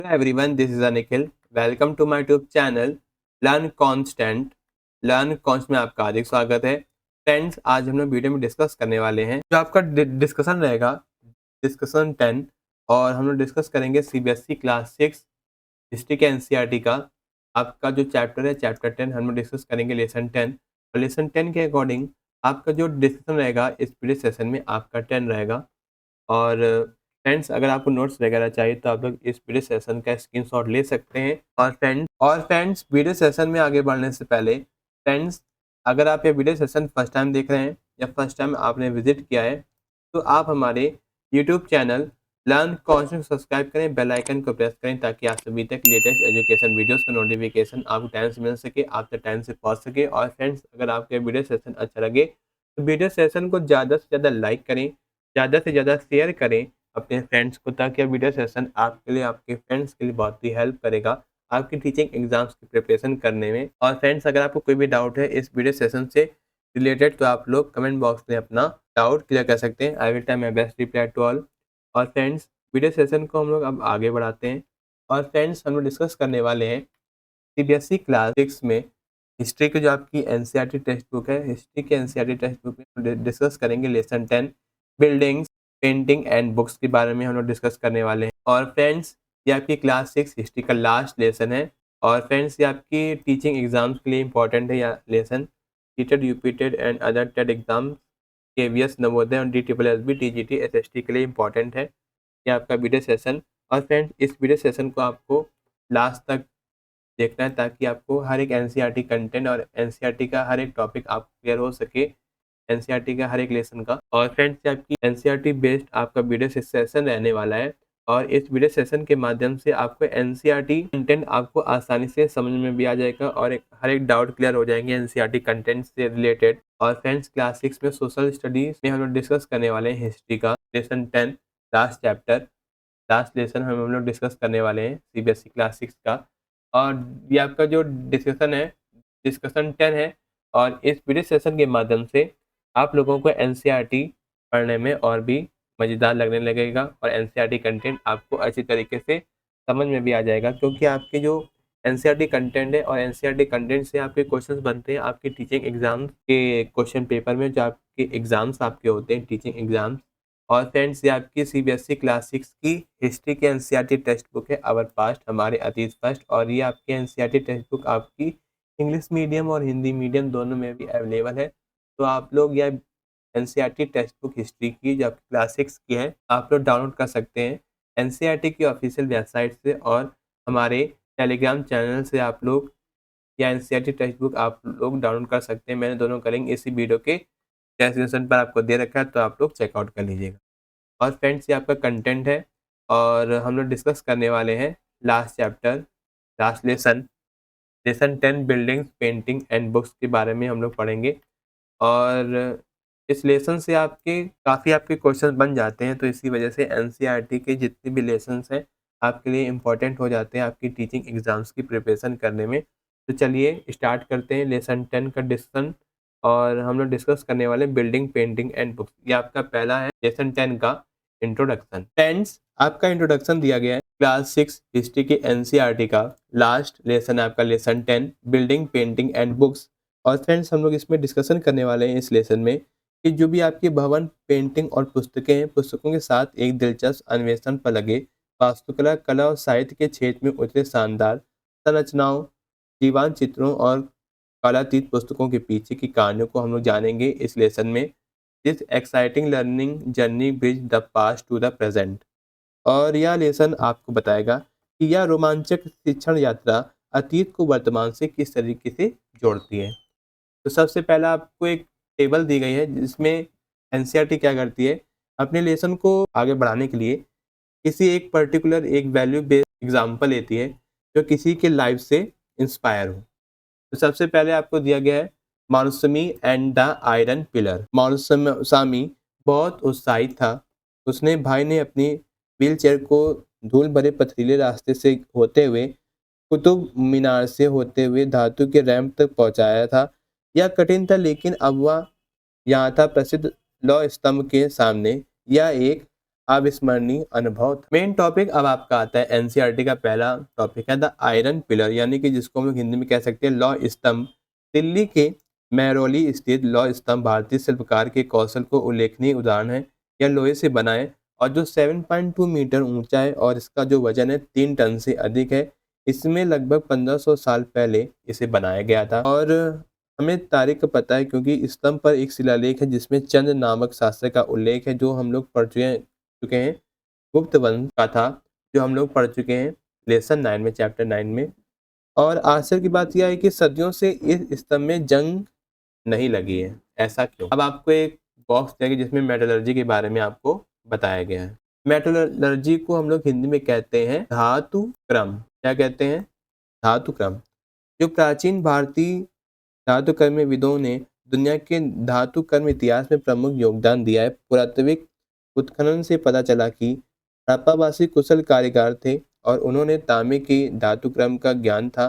Hello everyone, this is Anikhil. Welcome to my YouTube channel Learn Constant. Learn Constant में आपका हार्दिक स्वागत है। Friends, आज हम लोग वीडियो में डिस्कस करने वाले हैं जो आपका डिस्कशन रहेगा, डिस्कशन 10। और हम लोग डिस्कस करेंगे सीबीएसई क्लास 6 हिस्ट्री के एनसीईआरटी का। आपका जो चैप्टर है चैप्टर 10 हम लोग डिस्कस करेंगे लेसन 10। और लेसन 10 के अकॉर्डिंग आपका जो डिस्कशन रहेगा इस वीडियो सेशन में आपका 10 रहेगा। और फ्रेंड्स, अगर आपको नोट्स वगैरह चाहिए तो आप लोग इस वीडियो सेशन का स्क्रीनशॉट ले सकते हैं। और फ्रेंड्स वीडियो सेशन में आगे बढ़ने से पहले फ्रेंड्स, अगर आप ये वीडियो सेशन फर्स्ट टाइम देख रहे हैं या फर्स्ट टाइम आपने विजिट किया है तो आप हमारे YouTube channel learn concept subscribe करें, बेल आइकन को प्रेस करें ताकि आप सभी तक लेटेस्ट एजुकेशन वीडियोस का नोटिफिकेशन आपको टाइम से मिल सके, आप तक टाइम से पहुंच सके। और फ्रेंड्स, अगर आपको वीडियो सेशन अच्छा लगे तो वीडियो सेशन को ज़्यादा से ज़्यादा लाइक करें, ज़्यादा से ज़्यादा शेयर करें अपने फ्रेंड्स को, ताकि वीडियो सेशन आपके लिए, आपके फ्रेंड्स के लिए बहुत ही हेल्प करेगा आपकी टीचिंग एग्जाम्स की प्रिपरेशन करने में। और फ्रेंड्स, अगर आपको कोई भी डाउट है इस वीडियो सेशन से रिलेटेड तो आप लोग कमेंट बॉक्स में अपना डाउट क्लियर कर सकते हैं। I will try my best reply to all. और फ्रेंड्स, वीडियो सेशन को हम लोग अब आगे बढ़ाते हैं। और फ्रेंड्स, हम लोग डिस्कस करने वाले हैं सीबीएसई क्लास 6 में हिस्ट्री की जो आपकी एनसीईआरटी टेक्स्ट बुक है, हिस्ट्री के एनसीईआरटी टेक्स्ट बुक में डिस्कस करेंगे lesson 10 buildings painting and books के बारे में हम लोग डिस्कस करने वाले हैं। और फ्रेंड्स, ये आपकी क्लास 6 हिस्ट्री का लास्ट लेसन है। और फ्रेंड्स, ये आपकी टीचिंग एग्जाम्स के लिए इंपॉर्टेंट है या लेसन। टीटेड, UPTET and other TET exam, KVS, Navodaya और DSSB TGT SST के लिए इंपॉर्टेंट है ये आपका वीडियो सेशन। और फ्रेंड्स, इस वीडियो सेशन को आपको लास्ट तक देखना है ताकि आपको हर एक एनसीईआरटी कंटेंट और एनसीईआरटी का हर एक टॉपिक आपको क्लियर हो सके, एनसीईआरटी का हर एक लेसन का। और फ्रेंड्स, आपकी एनसीईआरटी बेस्ड आपका वीडियो सेशन रहने वाला है। और इस वीडियो सेशन के माध्यम से आपको एनसीईआरटी कंटेंट आपको आसानी से समझ में भी आ जाएगा और हर एक डाउट क्लियर हो जाएंगे एनसीईआरटी कंटेंट से रिलेटेड। और फ्रेंड्स, क्लास 6 में सोशल स्टडीज में हम लोग डिस्कस करने वाले हैं हिस्ट्री का lesson 10 last chapter, last lesson हम लोग डिस्कस करने वाले हैं सीबीएसई क्लास 6 का। और ये आपका जो डिस्कशन 10 है। और इस वीडियो सेशन के माध्यम से आप लोगों को एनसीईआरटी पढ़ने में और भी मज़ेदार लगने लगेगा और एनसीईआरटी कंटेंट आपको अच्छी तरीके से समझ में भी आ जाएगा, क्योंकि आपके जो एनसीईआरटी कंटेंट है और एनसीईआरटी कंटेंट से आपके क्वेश्चंस बनते हैं आपके टीचिंग एग्जाम के क्वेश्चन पेपर में, जो आपके एग्जाम्स आपके होते हैं टीचिंग एग्जाम्स। और फ्रेंड्स, ये आपकी सीबीएसई क्लास 6 की हिस्ट्री की एनसीईआरटी टेक्स्ट बुक है आवर पास्ट, हमारे अतीत फर्स्ट। और ये आपकी एनसीईआरटी टेक्स्ट बुक आपकी इंग्लिश मीडियम और हिंदी मीडियम दोनों में भी अवेलेबल है। तो आप लोग यह एनसीईआरटी टेक्स्ट बुक हिस्ट्री की जो आपकी क्लास 6 की है आप लोग डाउनलोड कर सकते हैं एनसीईआरटी की ऑफिशियल वेबसाइट से और हमारे टेलीग्राम चैनल से। आप लोग या एनसीईआरटी टेक्स्ट बुक आप लोग डाउनलोड कर सकते हैं। मैंने दोनों का लिंक इसी वीडियो के डिस्क्रिप्शन पर आपको दे रखा है, तो आप लोग चेकआउट कर लीजिएगा। और फ्रेंड्स, ये आपका कंटेंट है और हम लोग डिस्कस करने वाले हैं last chapter, last lesson, lesson 10 buildings painting and books के बारे में हम लोग पढ़ेंगे। और इस लेसन से आपके काफ़ी आपके क्वेश्चन बन जाते हैं, तो इसी वजह से एनसीईआरटी के जितने भी लेसन्स हैं आपके लिए इम्पोर्टेंट हो जाते हैं आपकी टीचिंग एग्जाम्स की प्रिपरेशन करने में। तो चलिए स्टार्ट करते हैं लेसन 10 का डिस्कशन। और हम लोग डिस्कस करने वाले बिल्डिंग पेंटिंग एंड बुक्स। ये आपका पहला है लेसन 10 का इंट्रोडक्शन। फ्रेंड्स, आपका इंट्रोडक्शन दिया गया है क्लास 6 हिस्ट्री के एनसीईआरटी का लास्ट लेसन है आपका lesson 10 building painting and books. और फ्रेंड्स, हम लोग इसमें डिस्कशन करने वाले हैं इस लेसन में कि जो भी आपके भवन, पेंटिंग और पुस्तकें हैं, पुस्तकों के साथ एक दिलचस्प अन्वेषण पर लगे वास्तुकला, कला और साहित्य के क्षेत्र में उतरे शानदार संरचनाओं, दीवान चित्रों और कालातीत पुस्तकों के पीछे की कहानियों को हम लोग जानेंगे इस लेसन में। This exciting learning journey bridge the past to the present. और यह लेसन आपको बताएगा कि यह रोमांचक शिक्षण यात्रा अतीत को वर्तमान से किस तरीके से जोड़ती है। तो सबसे पहला आपको एक टेबल दी गई है जिसमें एनसीईआरटी क्या करती है, अपने लेसन को आगे बढ़ाने के लिए किसी एक पर्टिकुलर एक वैल्यू बेस्ड एग्जाम्पल लेती है जो किसी के लाइफ से इंस्पायर हो। तो सबसे पहले आपको दिया गया है मारुसमी एंड द आयरन पिलर। मारुसामी बहुत उत्साहित था। उसने भाई ने अपनी व्हील चेयर को धूल भरे पथरीले रास्ते से होते हुए कुतुब मीनार से होते हुए धातु के रैंप तक पहुंचाया था। यह कठिन था, लेकिन अब वह यहाँ था प्रसिद्ध लौ स्तंभ के सामने। यह एक अविस्मरणीय अनुभव था। मेन टॉपिक अब आपका आता है एनसीईआरटी का पहला टॉपिक है द आयरन पिलर, यानी कि जिसको हम लोग हिंदी में कह सकते हैं लौह स्तंभ। दिल्ली के महरौली स्थित लौह स्तंभ भारतीय शिल्पकार के कौशल को उल्लेखनीय उदाहरण है। यह लोहे से बना है और जो 7.2 मीटर ऊंचा है और इसका जो वजन है 3 टन से अधिक है। इसमें लगभग 1500 साल पहले इसे बनाया गया था और हमें तारीख पता है क्योंकि स्तंभ पर एक शिलालेख है जिसमें चंद नामक शासक का उल्लेख है, जो हम लोग पढ़ चुके हैं। गुप्त वंश का था, जो हम लोग पढ़ चुके हैं लेसन 9 में, चैप्टर 9 में। और आश्चर्य की बात यह है कि सदियों से इस स्तंभ में जंग नहीं लगी है। ऐसा क्यों? अब आपको एक बॉक्स देंगे जिसमें मेटलर्जी के बारे में आपको बताया गया है। मेटलर्जी को हम लोग हिंदी में कहते हैं धातु क्रम। क्या कहते हैं? धातु क्रम। जो प्राचीन भारतीय धातु कर्मविदों ने दुनिया के धातु कर्म इतिहास में प्रमुख योगदान दिया है। पुरातात्विक उत्खनन से पता चला कि हड़प्पावासी कुशल कारीगर थे और उन्होंने तांबे के धातु क्रम का ज्ञान था।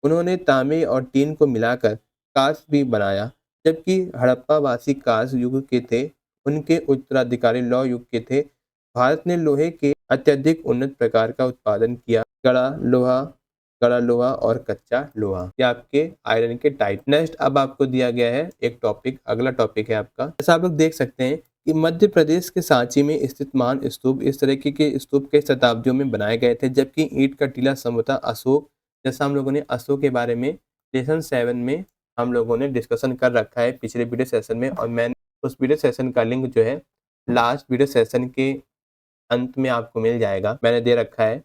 उन्होंने तांबे और टीन को मिलाकर कांस्य भी बनाया। जबकि हड़प्पावासी कांस्य युग के थे, उनके उत्तराधिकारी लौह युग के थे। भारत ने लोहे के अत्यधिक उन्नत प्रकार का उत्पादन किया, गड़ा लोहा और कच्चा लोहा। ये आपके आयरन के टाइप। नेक्स्ट अब आपको दिया गया है एक टॉपिक, अगला टॉपिक है आपका। जैसा आप लोग देख सकते हैं कि मध्य प्रदेश के सांची में स्थित मान स्तूप, इस तरह के स्तूप कई शताब्दियों में बनाए गए थे। जबकि ईंट का टीला संभवतः अशोक, जैसा हम लोगों ने अशोक के बारे में लेसन 7 में हम लोगों ने डिस्कशन कर रखा है पिछले वीडियो सेशन में, और मैंने उस वीडियो सेशन का लिंक जो है लास्ट वीडियो सेशन के अंत में आपको मिल जाएगा। मैंने दे रखा है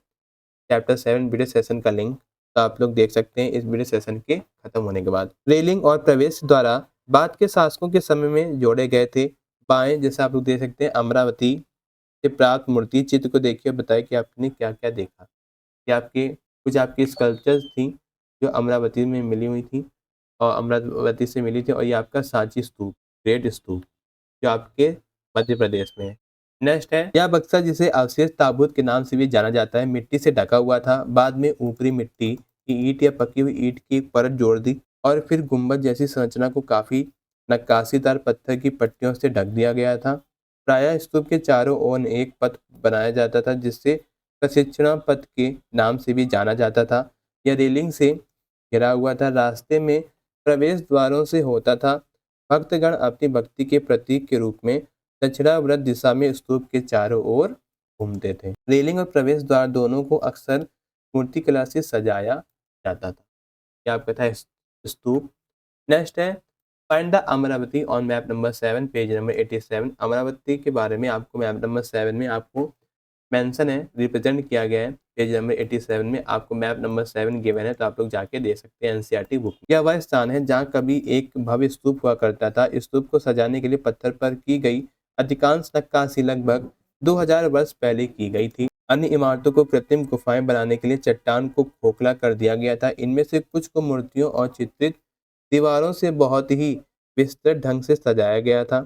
चैप्टर 7 वीडियो सेशन का लिंक, तो आप लोग देख सकते हैं इस वीडियो सेशन के खत्म होने के बाद। रेलिंग और प्रवेश द्वारा बाद के शासकों के समय में जोड़े गए थे। बाएं, जैसे आप लोग देख सकते हैं, अमरावती से प्राप्त मूर्ति चित्र को देखिए, बताए कि आपने क्या क्या देखा। कि आपके कुछ आपकी स्कल्पचर्स थी जो अमरावती में मिली हुई थी और अमरावती से मिली थी, और ये आपका सांची स्तूप, ग्रेट स्तूप, जो आपके मध्य प्रदेश में है। नेक्स्ट है यह बक्सा, जिसे अवशेष ताबूत के नाम से भी जाना जाता है, मिट्टी से ढका हुआ था। बाद में ऊपरी मिट्टी की ईंट या पकी हुई ईंट की एक परत जोड़ दी और फिर गुंबद जैसी संरचना को काफी नक्काशीदार पत्थर की पट्टियों से ढक दिया गया था। प्रायः स्तूप के चारों ओर एक पथ बनाया जाता था जिससे प्रशिक्षणा पथ के नाम से भी जाना जाता था। यह रेलिंग से घिरा हुआ था, रास्ते में प्रवेश द्वारों से होता था। भक्तगण अपनी भक्ति के प्रतीक के रूप में दक्षिणावर्त दिशा में स्तूप के चारों ओर घूमते थे। रेलिंग और प्रवेश द्वार दोनों को अक्सर मूर्तिकला से सजाया जाता था। क्या आपका था स्तूप। नेक्स्ट है find the Amravati on map number 7, page number 87। Amravati के बारे में आपको मैप नंबर 7 में आपको मेंशन है, रिप्रेजेंट किया गया है। पेज नंबर 87 में आपको मैप नंबर 7 गिवन है, तो आप लोग जाके दे सकते हैं एनसीईआरटी बुक। यह वह स्थान है जहाँ कभी एक भव्य स्तूप हुआ करता था। स्तूप को सजाने के लिए पत्थर पर की गई अधिकांश नक्काशी लगभग 2000 वर्ष पहले की गई थी। अन्य इमारतों को कृत्रिम गुफाएं बनाने के लिए चट्टान को खोखला कर दिया गया था। इनमें से कुछ को मूर्तियों और चित्रित दीवारों से बहुत ही विस्तृत ढंग से सजाया गया था।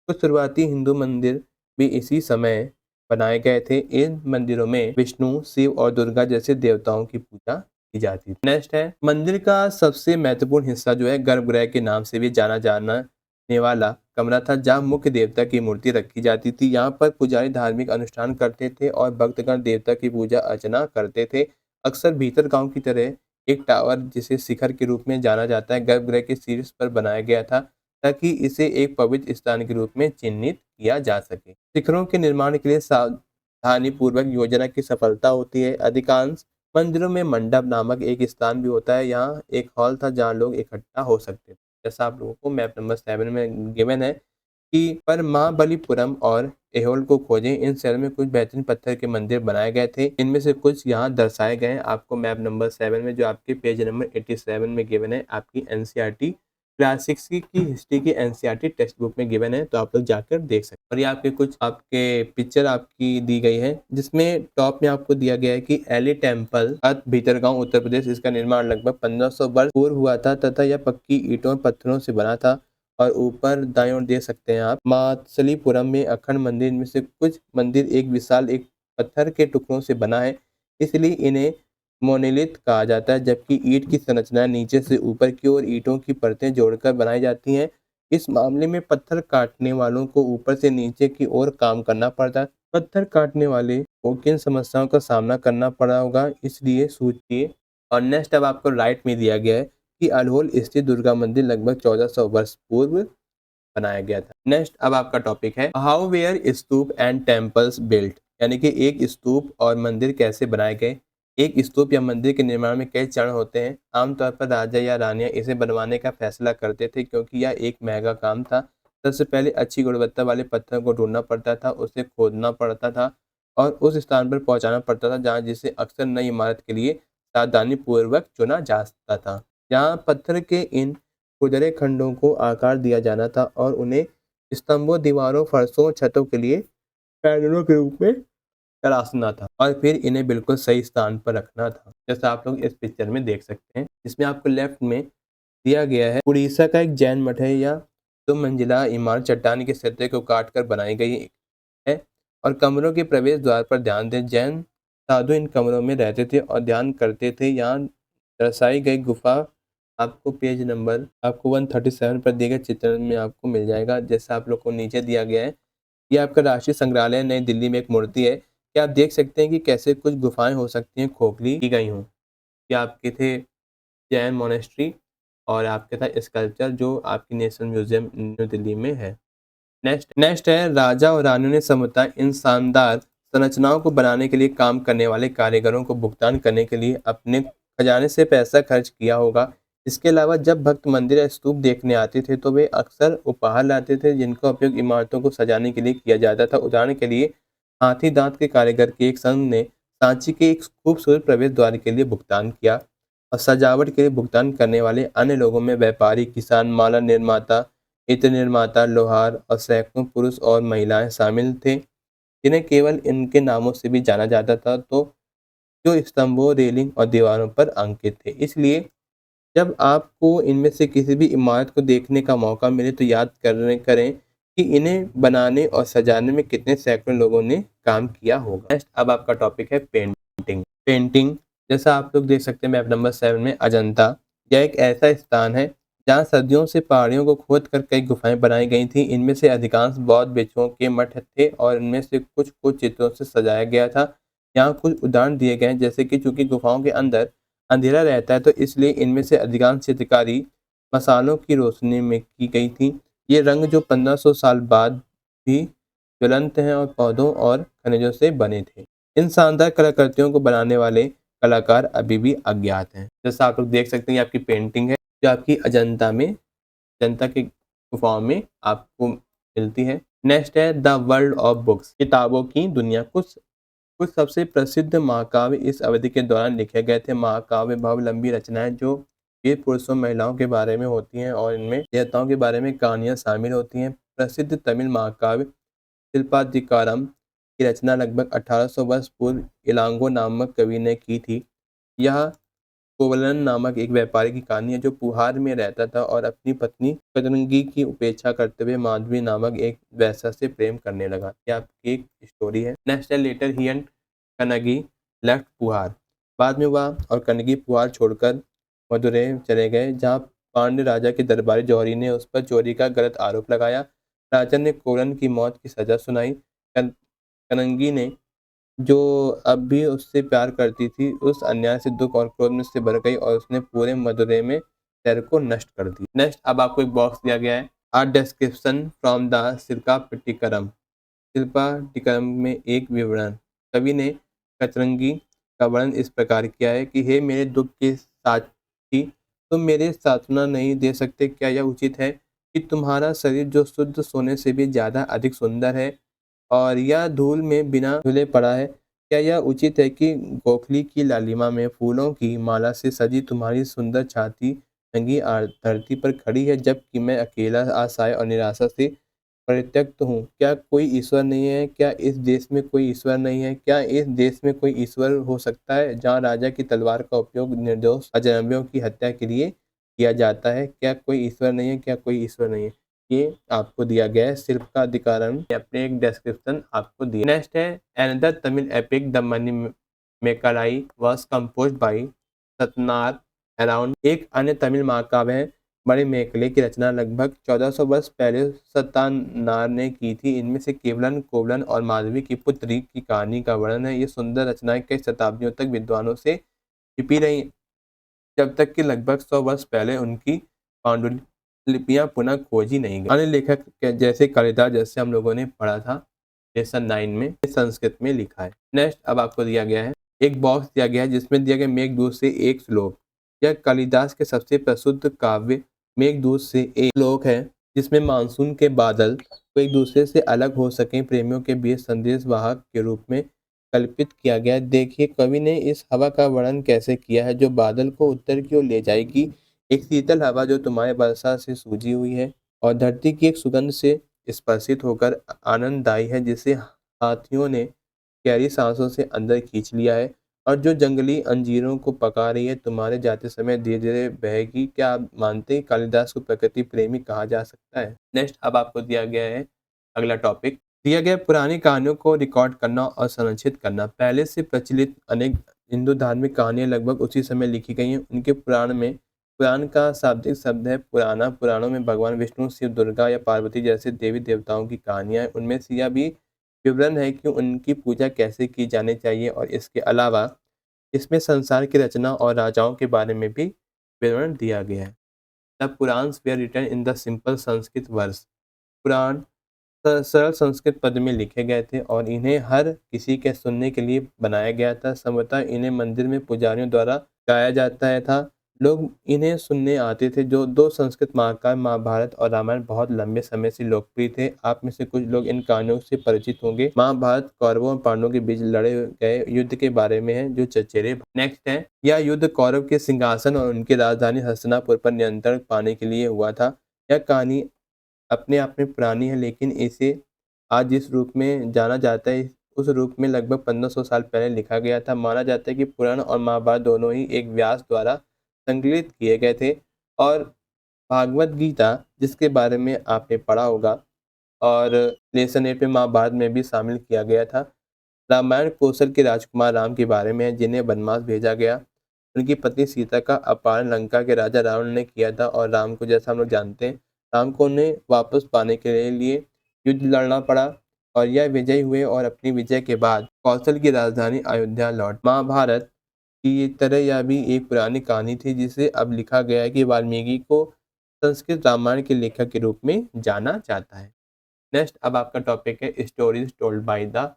कुछ शुरुआती हिंदू मंदिर भी इसी समय बनाए गए थे। इन मंदिरों में विष्णु, शिव और दुर्गा जैसे देवताओं की पूजा की जाती थी। नेक्स्ट है मंदिर का सबसे महत्वपूर्ण हिस्सा जो है गर्भगृह के नाम से भी जाने वाला कमरा था, जहाँ मुख्य देवता की मूर्ति रखी जाती थी। यहाँ पर पुजारी धार्मिक अनुष्ठान करते थे और भक्तगण देवता की पूजा अर्चना करते थे। अक्सर भीतर गांव की तरह एक टावर, जिसे शिखर के रूप में जाना जाता है, गर्भगृह के शीर्ष पर बनाया गया था ताकि इसे एक पवित्र स्थान के रूप में चिन्हित किया जा सके। शिखरों के निर्माण के लिए सावधानी पूर्वक योजना की सफलता होती है। अधिकांश मंदिरों में मंडप नामक एक स्थान भी होता है। यहाँ एक हॉल था जहाँ लोग इकट्ठा हो सकते थे। जैसा आप लोगों को मैप नंबर 7 में गिवन है कि पर महाबलीपुरम और एहोल को खोजें। इन शहरों में कुछ बेहतरीन पत्थर के मंदिर बनाए गए थे। इनमें से कुछ यहाँ दर्शाए गए हैं आपको मैप नंबर 7 में, जो आपके पेज नंबर 87 में गिवन है। आपकी एनसीईआरटी क्लास 6 की हिस्ट्री की एनसीईआरटी टेक्स्ट बुक में गिवन है, तो आप लोग जाकर देख सकते हैं। और ये आपके कुछ आपके पिक्चर आपकी दी गई है, जिसमें टॉप में आपको दिया गया है कि एली टेम्पल अत भीतरगांव उत्तर प्रदेश। इसका निर्माण लगभग 1500 वर्ष पूर्व हुआ था तथा यह पक्की ईंटों और पत्थरों से बना था। और ऊपर दाएं ओर देख सकते हैं आप मातसलीपुरम में अखंड मंदिर। इनमें से कुछ मंदिर एक विशाल एक पत्थर के टुकड़ों से बना है, इसलिए इन्हें मोनोलिथ कहा जाता है। जबकि ईंट की संरचना नीचे से ऊपर की ओर ईंटों की परतें जोड़कर बनाई जाती हैं। इस मामले में पत्थर काटने वालों को ऊपर से नीचे की ओर काम करना पड़ता पत्थर काटने वाले को किन समस्याओं का सामना करना पड़ा होगा, इसलिए सोचिए। और नेक्स्ट अब आपको राइट में दिया गया है कि अल्होल स्थित दुर्गा मंदिर लगभग 1400 वर्ष पूर्व बनाया गया था। नेक्स्ट अब आपका टॉपिक है how were stupa and temples built, यानी कि एक स्तूप और मंदिर कैसे बनाए गए। एक स्तूप या मंदिर के निर्माण में कई चरण होते हैं। आमतौर पर राजा या रानियां इसे बनवाने का फैसला करते थे क्योंकि यह एक महंगा काम था। सबसे पहले अच्छी गुणवत्ता वाले पत्थर को ढूंढना पड़ता था, उसे खोदना पड़ता था और उस स्थान पर पहुंचाना पड़ता था जहां जिसे अक्सर नई इमारत के लिए सावधानी पूर्वक चुना जाता था। जहां पत्थर के इन खुरदरे खंडों को आकार दिया जाना था और उन्हें स्तंभों, दीवारों, फर्शों, छतों के लिए पैनलों के रूप में तराशना था और फिर इन्हें बिल्कुल सही स्थान पर रखना था। जैसा आप लोग इस पिक्चर में देख सकते हैं, इसमें आपको लेफ्ट में दिया गया है उड़ीसा का एक जैन मठ है। या 2 मंजिला इमारत चट्टान के सत्ते को काट कर बनाई गई है और कमरों के प्रवेश द्वार पर ध्यान दें। जैन साधु इन कमरों में रहते थे और ध्यान करते थे। यहाँ दर्शाई गई गुफा आपको पेज नंबर आपको 137 पर दिए गए चित्र में आपको मिल जाएगा। जैसा आप लोग को नीचे दिया गया है, ये आपका राष्ट्रीय संग्रहालय नई दिल्ली में एक मूर्ति है। क्या आप देख सकते हैं कि कैसे कुछ गुफाएं हो सकती हैं खोखली की गई हों। ये आपके थे जैन मोनेस्ट्री और आपके था स्कल्पचर जो आपकी नेशनल म्यूजियम न्यू दिल्ली में है। नेक्स्ट है राजा और रानियों ने संभवतः इन शानदार संरचनाओं को बनाने के लिए काम करने वाले कारीगरों को भुगतान करने के लिए अपने खजाने से पैसा खर्च किया होगा। इसके अलावा जब भक्त मंदिर या स्तूप देखने आते थे तो वे अक्सर उपहार लाते थे जिनका उपयोग इमारतों को सजाने के लिए किया जाता था। उदाहरण के लिए हाथी दांत के कारीगर के एक संघ ने सांची के एक खूबसूरत प्रवेश द्वार के लिए भुगतान किया और सजावट के लिए भुगतान करने वाले अन्य लोगों में व्यापारी, किसान, माला निर्माता, इत्र निर्माता, लोहार और सैकड़ों पुरुष और महिलाएं शामिल थे जिन्हें केवल इनके नामों से भी जाना जाता था तो जो स्तंभों, रेलिंग और दीवारों पर अंकित थे। इसलिए जब आपको इनमें से किसी भी इमारत को देखने का मौका मिले तो याद करें कि इन्हें बनाने और सजाने में कितने सैकड़ों लोगों ने काम किया होगा। नेक्स्ट अब आपका टॉपिक है पेंटिंग। जैसा आप लोग देख सकते हैं मैप नंबर 7 में अजंता, यह एक ऐसा स्थान है जहाँ सदियों से पहाड़ियों को खोद कर कई गुफाएं बनाई गई थी। इनमें से अधिकांश बौद्ध भिक्षुओं के मठ थे और इनमें से कुछ कुछ चित्रों से सजाया गया था। यहाँ कुछ उदाहरण दिए गए हैं जैसे कि चूंकि गुफाओं के अंदर अंधेरा रहता है तो इसलिए इनमें से अधिकांश चित्रकारी मसालों की रोशनी में की गई थी। ये रंग जो 1500 साल बाद भी ज्वलंत हैं और पौधों और खनिजों से बने थे। इन शानदार कलाकृतियों को बनाने वाले कलाकार अभी भी अज्ञात हैं। जैसा आप लोग देख सकते हैं ये आपकी पेंटिंग है जो आपकी अजंता की गुफाओं में आपको मिलती है। नेक्स्ट है द वर्ल्ड ऑफ बुक्स, किताबों की दुनिया। कुछ सबसे प्रसिद्ध महाकाव्य इस अवधि के दौरान लिखे गए थे। महाकाव्य बहुत लंबी रचनाएं जो वीर पुरुषों, महिलाओं के बारे में होती हैं और इनमें देवताओं के बारे में कहानियां शामिल होती हैं। प्रसिद्ध तमिल महाकाव्य शिल्पाधिकारम की रचना लगभग 1800 वर्ष पूर्व इलांगो नामक कवि ने की थी। यह कोवलन नामक एक व्यापारी की कहानी है जो पुहार में रहता था और अपनी पत्नी कतरंगी की उपेक्षा करते हुए माधवी नामक एक वैश्या से प्रेम करने लगा। यह आपकी एक स्टोरी है। नेक्स्ट है लेटर ही एंड कनगी लेफ्ट पुहार। बाद में वह और कनगी पुहार छोड़कर मदुरै चले गए जहाँ पांड्य राजा के दरबारी जौहरी ने उस पर चोरी का गलत आरोप लगाया। राजा ने कोवलन की मौत की सजा सुनाई। कनंगी ने जो अब भी उससे प्यार करती थी उस अन्याय से दुख और क्रोध में से भर गई और उसने पूरे मदुरै में शहर को नष्ट कर दिया। नेक्स्ट अब आपको एक बॉक्स दिया गया है आ डिस्क्रिप्शन फ्रॉम द शिल्पाटिकरम में एक विवरण। कवि ने कतरंगी का वर्णन इस प्रकार किया है कि हे मेरे दुख के साथी, तुम मेरे सांत्वना नहीं दे सकते। क्या यह उचित है कि तुम्हारा शरीर जो शुद्ध सोने से भी ज़्यादा अधिक सुंदर है और यह धूल में बिना धुले पड़ा है? क्या यह उचित है कि गोखली की लालिमा में फूलों की माला से सजी तुम्हारी सुंदर छाती नंगी धरती पर खड़ी है जबकि मैं अकेला, असहाय और निराशा से परित्यक्त हूँ? क्या कोई ईश्वर नहीं है? क्या इस देश में कोई ईश्वर नहीं है? क्या इस देश में कोई ईश्वर हो सकता है जहाँ राजा की तलवार का उपयोग निर्दोष अजनबियों की हत्या के लिए किया जाता है? क्या कोई ईश्वर नहीं है? क्या कोई ईश्वर नहीं है? ये आपको दिया गया है शिल्प का अधिकारण अपने एक डिस्क्रिप्शन आपको दिया। नेक्स्ट है another Tamil epic the Manimekalai was composed by Sattanar around. एक अन्य तमिल महाकाव्य है बड़े मेखले की रचना लगभग 1400 वर्ष पहले सत्तानार ने की थी। इनमें से केवलन, कोवलन और माधवी की पुत्री की कहानी का वर्णन है। ये सुंदर रचनाएं कई शताब्दियों तक विद्वानों से छिपी रही, जब तक कि लगभग 100 वर्ष पहले उनकी पांडुलिपियां पुनः खोजी नहीं गई। अन्य लेखक जैसे कालिदास, जैसे हम लोगों ने पढ़ा था लेसन 9 में, संस्कृत में लिखा है। नेक्स्ट अब आपको दिया गया है एक बॉक्स दिया गया है जिसमें दिया गया मेघदूत से एक श्लोक। यह कालिदास के सबसे प्रसिद्ध काव्य मेघदूत से एक श्लोक है, जिसमें मानसून के बादल को एक दूसरे से अलग हो सके प्रेमियों के बीच संदेश वाहक के रूप में कल्पित किया गया। देखिए कवि ने इस हवा का वर्णन कैसे किया है, जो बादल को उत्तर की ओर ले जाएगी, एक शीतल हवा जो तुम्हारे वर्षा से सूजी हुई है और धरती की एक सुगंध से स्पर्शित होकर आनंददायी है, जिसे हाथियों ने गहरी सांसों से अंदर खींच लिया है और जो जंगली अंजीरों को पका रही है, तुम्हारे जाते समय धीरे धीरे बहेगी। क्या आप मानते हैं कालिदास को प्रकृति प्रेमी कहा जा सकता है? नेक्स्ट अब आपको दिया गया है अगला टॉपिक, दिया गया पुरानी कहानियों को रिकॉर्ड करना और संरक्षित करना। पहले से प्रचलित अनेक हिंदू धार्मिक कहानियां लगभग उसी समय लिखी गई हैं। उनके पुराण का शाब्दिक शब्द है पुराना। पुराणों में भगवान विष्णु, शिव, दुर्गा या पार्वती जैसे देवी देवताओं की कहानियां हैं। उनमें से यह भी विवरण है कि उनकी पूजा कैसे की जानी चाहिए और इसके अलावा इसमें संसार की रचना और राजाओं के बारे में भी विवरण दिया गया है। The Puranas were written in the simple Sanskrit verse. Purana सरल संस्कृत पद में लिखे गए थे और इन्हें हर किसी के सुनने के लिए बनाया गया था। संभवतः इन्हें मंदिर में पुजारियों द्वारा गाया जाता है था। लोग इन्हें सुनने आते थे। जो दो संस्कृत महाकाव्य महाभारत और रामायण बहुत लंबे समय से लोकप्रिय थे। आप में से कुछ लोग इन कहानियों से परिचित होंगे। महाभारत कौरवों और पांडवों के बीच लड़े गए युद्ध के बारे में है, जो चचेरे। नेक्स्ट है, यह युद्ध कौरव के सिंहासन और उनकी राजधानी हस्तिनापुर पर नियंत्रण पाने के लिए हुआ था। यह कहानी अपने आप में पुरानी है, लेकिन इसे आज जिस रूप में जाना जाता है उस रूप में लगभग 1500 साल पहले लिखा गया था। माना जाता है कि पुराण और महाभारत दोनों ही एक व्यास द्वारा संकलित किए गए थे और भागवत गीता, जिसके बारे में आपने पढ़ा होगा और लेसन 8 में महाभारत में भी शामिल किया गया था। रामायण कौशल के राजकुमार राम के बारे में है, जिन्हें वनवास भेजा गया। उनकी पत्नी सीता का अपहरण लंका के राजा रावण ने किया था और राम को, जैसा हम लोग जानते हैं, राम को उन्हें वापस पाने के लिए युद्ध लड़ना पड़ा और यह विजयी हुए और अपनी विजय के बाद कौशल की राजधानी अयोध्या लौट। महाभारत की तरह यह भी एक पुरानी कहानी थी, जिसे अब लिखा गया है कि वाल्मीकि को संस्कृत रामायण के लेखक के रूप में जाना जाता है। नेक्स्ट अब आपका टॉपिक है stories told by the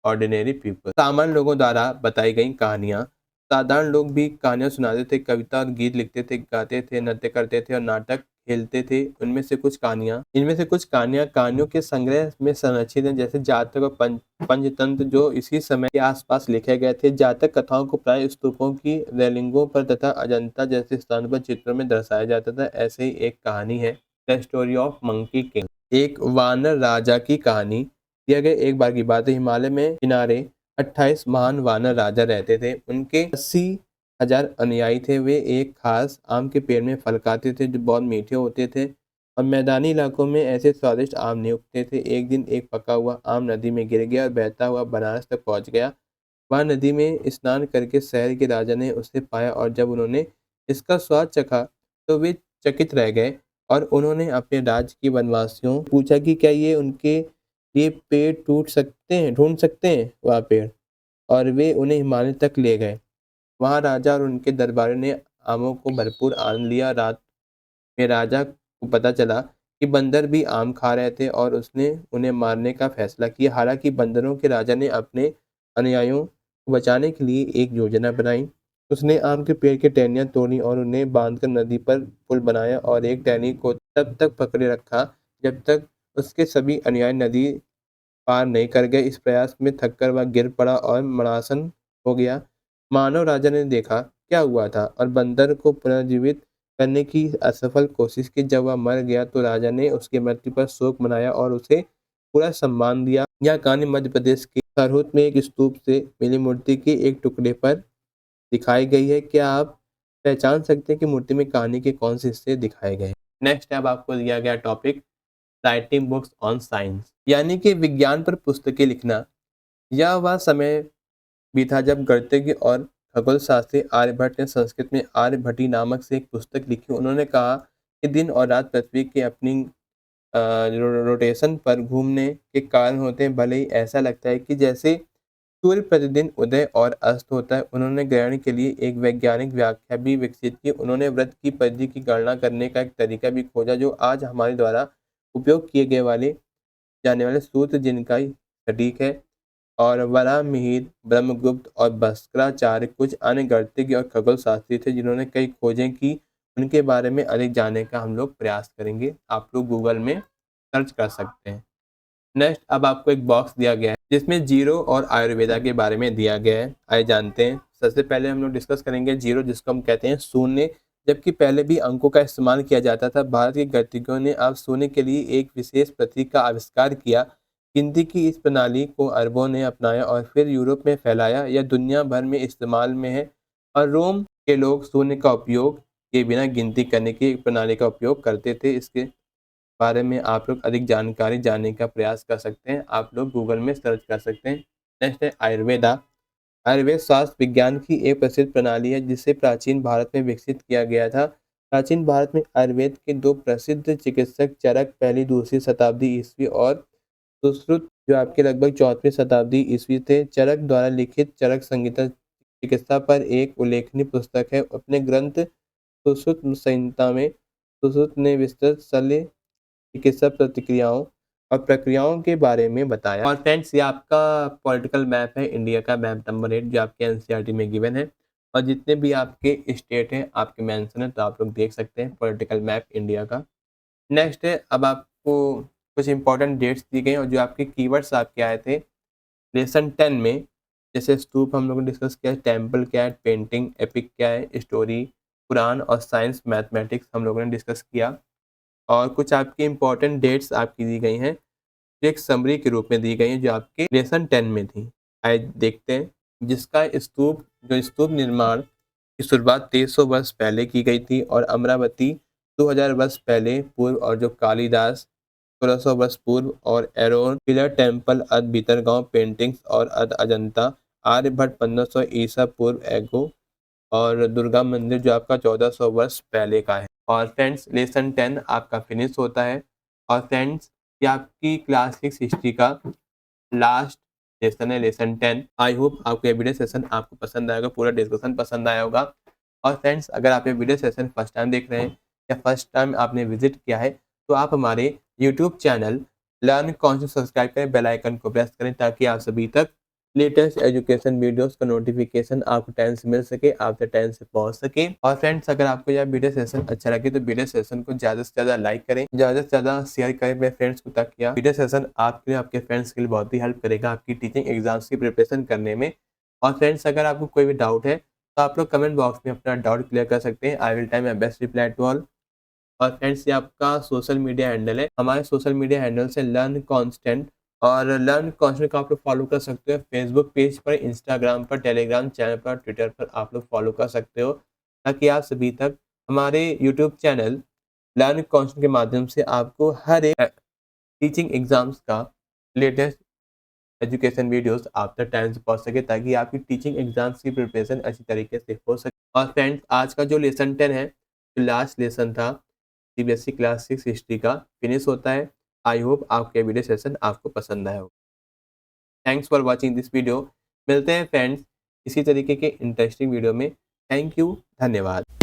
ordinary people. सामान्य लोगों द्वारा बताई गई कहानियाँ। साधारण लोग भी कहानियाँ सुनाते थे, कविता और गीत लिखते थे, गाते थे, नृत्य करते थे और नाटक खेलते थे। इनमें से कुछ कहानियाँ कहानियों के संग्रह में संरक्षित हैं, जैसे जातक और पंचतंत्र, जो इसी समय के आसपास लिखे गए थे। जातक कथाओं को प्राय स्तूपों की रेलिंगों पर तथा अजंता जैसे स्थानों पर चित्रों में दर्शाया जाता था। ऐसे ही एक कहानी है the story of monkey king, एक वानर राजा की कहानी। दिया गया एक बार की बात है, हिमालय में किनारे 28 महान वानर राजा रहते थे। उनके 80,000 अनुयायी थे। वे एक खास आम के पेड़ में फल खाते थे, जो बहुत मीठे होते थे और मैदानी इलाकों में ऐसे स्वादिष्ट आम नहीं उगते थे। एक दिन एक पका हुआ आम नदी में गिर गया और बहता हुआ बनारस तक पहुंच गया। वहां नदी में स्नान करके शहर के राजा ने उसे पाया और जब उन्होंने इसका स्वाद चखा तो वे चकित रह गए और उन्होंने अपने राज्य के वनवासियों से पूछा कि क्या ये उनके लिए पेड़ ढूंढ सकते हैं वह पेड़, और वे उन्हें हिमालय तक ले गए। वहाँ राजा और उनके दरबारियों ने आमों को भरपूर आनंद लिया। रात में राजा को पता चला कि बंदर भी आम खा रहे थे और उसने उन्हें मारने का फैसला किया। हालांकि बंदरों के राजा ने अपने अनुयायियों को बचाने के लिए एक योजना बनाई। उसने आम के पेड़ की टहनियाँ तोड़ी और उन्हें बांधकर नदी पर पुल बनाया और एक टहनी को तब तक पकड़े रखा जब तक उसके सभी अनुयायी नदी पार नहीं कर गए। इस प्रयास में थककर वह गिर पड़ा और मरासन हो गया। मानव राजा ने देखा क्या हुआ था और बंदर को पुनर्जीवित करने की असफल कोशिश की। जब वह मर गया तो राजा ने उसकी मृत्यु पर शोक मनाया और उसे पूरा सम्मान दिया। यह कहानी मध्य प्रदेश के सरहद में एक स्तूप से मिली मूर्ति के एक टुकड़े पर दिखाई गई है। क्या आप पहचान सकते हैं कि मूर्ति में कहानी के कौन से हिस्से दिखाए गए? नेक्स्ट अब आपको दिया गया topic writing books on science, यानी कि विज्ञान पर पुस्तकें लिखना। यह वह समय भी था जब गणितज्ञ और खगोल शास्त्री आर्यभट्ट ने संस्कृत में आर्यभट्टी नामक से एक पुस्तक लिखी। उन्होंने कहा कि दिन और रात पृथ्वी की अपनी रोटेशन पर घूमने के कारण होते हैं। भले ही ऐसा लगता है कि जैसे सूर्य प्रतिदिन उदय और अस्त होता है। उन्होंने ग्रहण के लिए एक वैज्ञानिक व्याख्या भी विकसित की। उन्होंने व्रत की परिधि की गणना करने का एक तरीका भी खोजा, जो आज हमारे द्वारा उपयोग किए गए जाने वाले सूत्र जिनका सटीक है। और वराहमिहिर, ब्रह्मगुप्त और भास्कराचार्य कुछ अन्य गणितज्ञ और खगोल शास्त्री थे जिन्होंने कई खोजें की। उनके बारे में अधिक जानने का हम लोग प्रयास करेंगे। आप लोग गूगल में सर्च कर सकते हैं। नेक्स्ट, अब आपको एक बॉक्स दिया गया है जिसमें जीरो और आयुर्वेदा के बारे में दिया गया है। आइए जानते हैं। सबसे पहले हम लोग डिस्कस करेंगे जीरो, जिसको हम कहते हैं शून्य। जबकि पहले भी अंकों का इस्तेमाल किया जाता था, भारत के गणितज्ञों ने अब शून्य के लिए एक विशेष प्रतीक का आविष्कार किया। गिनती की इस प्रणाली को अरबों ने अपनाया और फिर यूरोप में फैलाया। यह दुनिया भर में इस्तेमाल में है और रोम के लोग शून्य का उपयोग के बिना गिनती करने की प्रणाली का उपयोग करते थे। इसके बारे में आप लोग अधिक जानकारी जानने का प्रयास कर सकते हैं। आप लोग गूगल में सर्च कर सकते हैं। नेक्स्ट है आयुर्वेदा। आयुर्वेद स्वास्थ्य विज्ञान की एक प्रसिद्ध प्रणाली है जिसे प्राचीन भारत में विकसित किया गया था। प्राचीन भारत में आयुर्वेद के दो प्रसिद्ध चिकित्सक चरक पहली दूसरी शताब्दी ईस्वी और सुश्रुत जो आपके लगभग 4वीं शताब्दी ईस्वी थे। चरक द्वारा लिखित चरक संहिता चिकित्सा पर एक उल्लेखनीय पुस्तक है। अपने ग्रंथ सुश्रुत संहिता में सुश्रुत ने विस्तृत शल्य चिकित्सा प्रतिक्रियाओं और प्रक्रियाओं के बारे में बताया। और फ्रेंड्स, ये आपका पॉलिटिकल मैप है, इंडिया का मैप नंबर 8 जो आपके एनसीईआरटी में गिवन है। और जितने भी आपके स्टेट हैं आपके मेंशन है, तो आप लोग देख सकते हैं पॉलिटिकल मैप इंडिया का। नेक्स्ट है, अब आपको कुछ इंपॉर्टेंट डेट्स दी गई और जो आपके कीवर्ड्स आपके आए थे लेसन 10 में। जैसे स्तूप हम लोगों ने डिस्कस किया है, टेम्पल क्या है, पेंटिंग, एपिक क्या है, स्टोरी, कुरान और साइंस मैथमेटिक्स हम लोगों ने डिस्कस किया। और कुछ आपकी इंपॉर्टेंट डेट्स आपकी दी गई हैं जो एक समरी के रूप में दी गई हैं जो आपके लेसन 10 में थी। आइए देखते हैं। जिसका स्तूप निर्माण की शुरुआत 2300 वर्ष पहले की गई थी और अमरावती 2000 वर्ष पहले पूर्व, और जो कालिदास 1600 वर्ष पूर्व, और एरोन पिलर टेम्पल अद भीतरगांव पेंटिंग्स और अद अजंता आर्यभट्ट 1500 ईसा पूर्व एगो, और दुर्गा मंदिर जो आपका 1400 वर्ष पहले का है। और फ्रेंड्स, लेसन 10 आपका फिनिश होता है। और फ्रेंड्स, ये आपकी क्लास 6 हिस्ट्री का लास्ट लेसन है, लेसन 10। आई होप आपको ये वीडियो सेशन आपको पसंद आएगा, पूरा डिस्कशन पसंद आया होगा। और फ्रेंड्स, अगर आप ये वीडियो सेशन फर्स्ट टाइम देख रहे हैं या फर्स्ट टाइम आपने विजिट किया है, तो आप हमारे YouTube channel learn concept subscribe करें, बेल आइकन को प्रेस करें ताकि आप सभी तक लेटेस्ट एजुकेशन वीडियोस का नोटिफिकेशन आपको टाइम से मिल सके, आप तक टाइम से पहुंच सके। और फ्रेंड्स, अगर आपको यह वीडियो सेशन अच्छा लगे तो वीडियो सेशन को ज़्यादा से ज़्यादा लाइक करें, ज़्यादा से ज़्यादा शेयर करें अपने फ्रेंड्स को, ताकि वीडियो सेशन आपके लिए आपके फ्रेंड्स के लिए बहुत ही हेल्प करेगा आपकी टीचिंग एग्जाम्स की प्रिपरेशन करने में। और फ्रेंड्स, अगर आपको कोई भी डाउट है तो आप लोग कमेंट बॉक्स में अपना डाउट क्लियर कर सकते हैं। I will time my best reply to all. और फ्रेंड्स, ये आपका सोशल मीडिया हैंडल है। हमारे सोशल मीडिया हैंडल से लर्न कांस्टेंट, और लर्न कांस्टेंट को आप लोग फॉलो कर सकते हो फेसबुक पेज पर, इंस्टाग्राम पर, टेलीग्राम चैनल पर, ट्विटर पर आप लोग फॉलो कर सकते हो, ताकि आप सभी तक हमारे यूट्यूब चैनल लर्न कांस्टेंट के माध्यम से आपको हर एक टीचिंग एग्जाम्स का लेटेस्ट एजुकेशन वीडियोस आप तक टाइम से पहुंच सके, ताकि आपकी टीचिंग एग्जाम्स की प्रिपरेशन अच्छी तरीके से हो सके। और फ्रेंड्स, आज का जो लेसन 10 है, जो लास्ट लेसन था सीबीएसई क्लास 6 हिस्ट्री का, फिनिश होता है। आई होप आपके वीडियो सेशन आपको पसंद आया हो। Thanks for watching this video. मिलते हैं फ्रेंड्स इसी तरीके के इंटरेस्टिंग वीडियो में। थैंक यू, धन्यवाद।